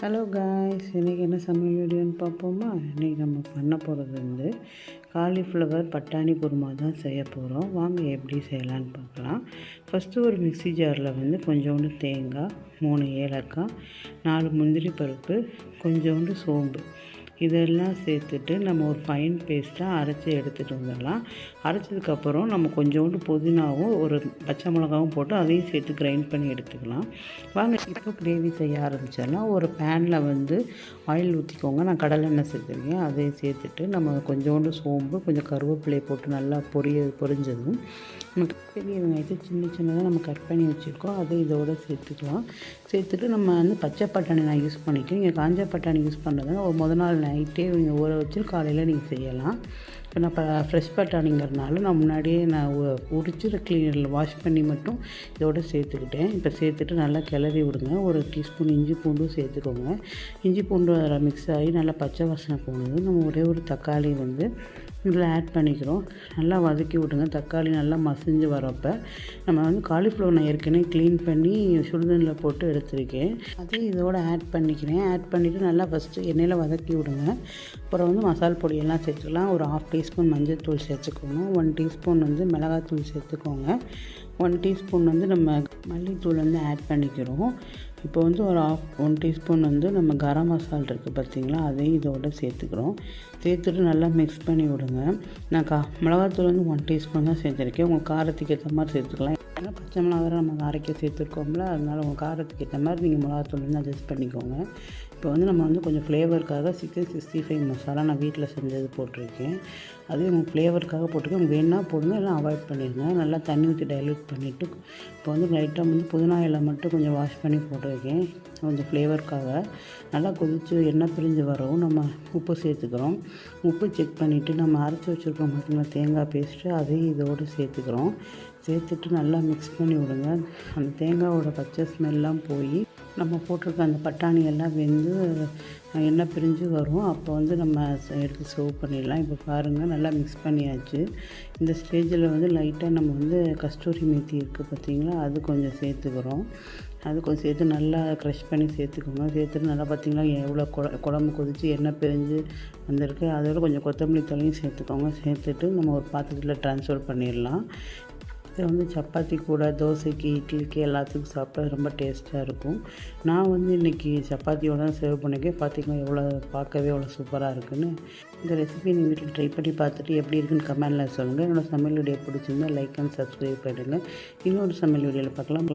Hello guys, இன்றைக்கி என்ன சமையல் வீடியோன்னு பார்ப்போமா? இன்றைக்கி நம்ம பண்ண போகிறது காலிஃப்ளவர் பட்டாணி குருமா தான் செய்ய போகிறோம். வாங்க எப்படி செய்யலான்னு பார்க்கலாம். ஃபஸ்ட்டு ஒரு மிக்ஸி ஜாரில் கொஞ்சோண்டு தேங்காய், 3 ஏலக்காய், 4 முந்திரி பருப்பு, கொஞ்சோண்டு சோம்பு இதெல்லாம் சேர்த்துட்டு நம்ம ஒரு ஃபைன் பேஸ்ட்டாக அரைச்சி எடுத்துகிட்டு வந்துடலாம். அரைச்சதுக்கப்புறம் நம்ம கொஞ்சோண்டு புதினாவும் ஒரு பச்சை மிளகாவும் போட்டு அதையும் சேர்த்து கிரைண்ட் பண்ணி எடுத்துக்கலாம். வாங்க இப்போ கிரேவி செய்ய ஆரம்பிச்சிடலாம். ஒரு பேனில் ஆயில் ஊற்றிக்கோங்க. நான் கடலெண்ணெய் சேர்த்துருக்கேன். அதையும் சேர்த்துட்டு நம்ம கொஞ்சோண்டு சோம்பு, கொஞ்சம் கருவேப்பிலையை போட்டு நல்லா பொரிஞ்சதும் நமக்கு பெரிய வெங்காயத்தை சின்னதாக நம்ம கட் பண்ணி வச்சுருக்கோம். அதை இதோடு சேர்த்துக்கலாம். சேர்த்துட்டு நம்ம பச்சை பட்டாணி நான் யூஸ் பண்ணிக்கிறேன். நீங்கள் காஞ்ச பட்டாணி யூஸ் பண்ணுறதுனா முதல் நாள் நைட்டே நீங்கள் ஊற வச்சு காலையில் நீங்கள் செய்யலாம். இப்போ நான் ஃப்ரெஷ் பட்டாணிங்கிறதுனால நான் முன்னாடியே உரித்து கிளீனரில் வாஷ் பண்ணி மட்டும் இதோடு சேர்த்துக்கிட்டேன். இப்போ சேர்த்துட்டு நல்லா கிளறி விடுங்க. ஒரு டீஸ்பூன் இஞ்சி பூண்டும் சேர்த்துக்கோங்க. இஞ்சி பூண்டு அதில் மிக்ஸ் ஆகி நல்லா பச்சை வாசனை போனது நம்ம ஒரே ஒரு தக்காளி இதில் ஆட் பண்ணிக்கிறோம். நல்லா வதக்கி விடுங்க. தக்காளி நல்லா மசிஞ்சு வரப்போ நம்ம காலிஃப்ளவர் நான் ஏற்கனவே க்ளீன் பண்ணி சுடுதண்ணில் போட்டு எடுத்துருக்கேன். அதையும் இதோடு ஆட் பண்ணிக்கிறேன். ஆட் பண்ணிவிட்டு நல்லா ஃபஸ்ட்டு எண்ணெயில் வதக்கி விடுங்க. அப்புறம் மசால் பொடியெல்லாம் சேர்த்துக்கலாம். ஒரு 1/2 டீஸ்பூன் மஞ்சள் தூள் சேர்த்துக்கோங்க. 1 டீஸ்பூன் மிளகாத்தூள் சேர்த்துக்கோங்க. 1 டீஸ்பூன் நம்ம மல்லித்தூள் ஆட் பண்ணிக்கிறோம். இப்போ ஒரு 1 டீஸ்பூன் நம்ம கரம் மசாலா இருக்குது பார்த்திங்களா, அதையும் இதோடு சேர்த்துக்கிறோம். சேர்த்துட்டு நல்லா மிக்ஸ் பண்ணி விடுங்க. நான் மிளகாத்தூள் 1 டீஸ்பூன் தான் சேர்த்துருக்கேன். உங்கள் காரத்துக்கு ஏற்ற மாதிரி சேர்த்துக்கலாம். ஏன்னா பச்சை மிளகா வேறு நம்ம அரைக்க சேர்த்துருக்கோம்ல, அதனால் உங்கள் காரத்துக்கு ஏற்ற மாதிரி நீங்கள் மிளகாத்தூள் அட்ஜஸ்ட் பண்ணிக்கோங்க. இப்போ நம்ம கொஞ்சம் ஃப்ளேவருக்காக சிக்கன் 65 மசாலா நான் வீட்டில் செஞ்சது போட்டிருக்கேன். அதே உங்கள் ஃப்ளேவருக்காக போட்டிருக்கேன். உங்களுக்கு வேணால் போடுங்க, எல்லாம் அவாய்ட் பண்ணிடுங்க. நல்லா தண்ணி ஊற்றி டைல்யூட் பண்ணிவிட்டு இப்போ லைட்டாக புதினா இலை மட்டும் கொஞ்சம் வாஷ் பண்ணி போட்டிருக்கேன். கொஞ்சம் ஃப்ளேவருக்காக நல்லா கொதித்து எண்ணெய் பிரிஞ்சு வரவும் நம்ம உப்பு சேர்த்துக்கிறோம். உப்பு செக் பண்ணிவிட்டு நம்ம அரைச்சி வச்சுருக்கோம் பார்த்திங்களா தேங்காய் பேஸ்ட்டு, அதையும் இதோடு சேர்த்துக்கிறோம். சேர்த்துட்டு நல்லா மிக்ஸ் பண்ணி விடுங்க. அந்த தேங்காயோட பச்சை ஸ்மெல்லாம் போய் நம்ம போட்டிருக்க அந்த பட்டாணி எல்லாம் வெந்து எண்ணெய் பிரிஞ்சு வரும். அப்போ நம்ம எடுத்து சர்வ் பண்ணிடலாம். இப்போ பாருங்கள் நல்லா மிக்ஸ் பண்ணியாச்சு. இந்த ஸ்டேஜில் லைட்டாக நம்ம கஸ்தூரி மேத்தி இருக்குது பார்த்திங்களா, அது கொஞ்சம் சேர்த்துக்கிறோம். அது கொஞ்சம் சேர்த்து நல்லா க்ரஷ் பண்ணி சேர்த்துக்கோங்க. சேர்த்துட்டு நல்லா பார்த்திங்களா எவ்வளோ குழம்பு கொதித்து எண்ணெய் பிரிஞ்சு வந்திருக்கு. அதோட கொஞ்சம் கொத்தமல்லி தழையும் சேர்த்துக்கோங்க. சேர்த்துட்டு நம்ம ஒரு பாத்திரத்தில் ட்ரான்ஸ்ஃபர் பண்ணிடலாம். இதை சப்பாத்தி கூட, தோசைக்கு, இட்லிக்கு எல்லாத்துக்கும் சாப்பிட்டா ரொம்ப டேஸ்ட்டாக இருக்கும். நான் இன்றைக்கி சப்பாத்தியோடு தான் சர்வ் பண்ணியிருக்கேன். பார்த்திங்கன்னா எவ்வளோ பார்க்கவே எவ்வளோ சூப்பராக இருக்குதுன்னு. இந்த ரெசிபி நீங்கள் வீட்டில் ட்ரை பண்ணி பார்த்துட்டு எப்படி இருக்குன்னு கமெண்டில் சொல்லுங்கள். என்னோடய சமையல் வீடியோ பிடிச்சிருந்தால் லைக் அண்ட் சப்ஸ்கிரைப் பண்ணுங்கள். இன்னொரு சமையல் வீடியோவில் பார்க்கலாம்.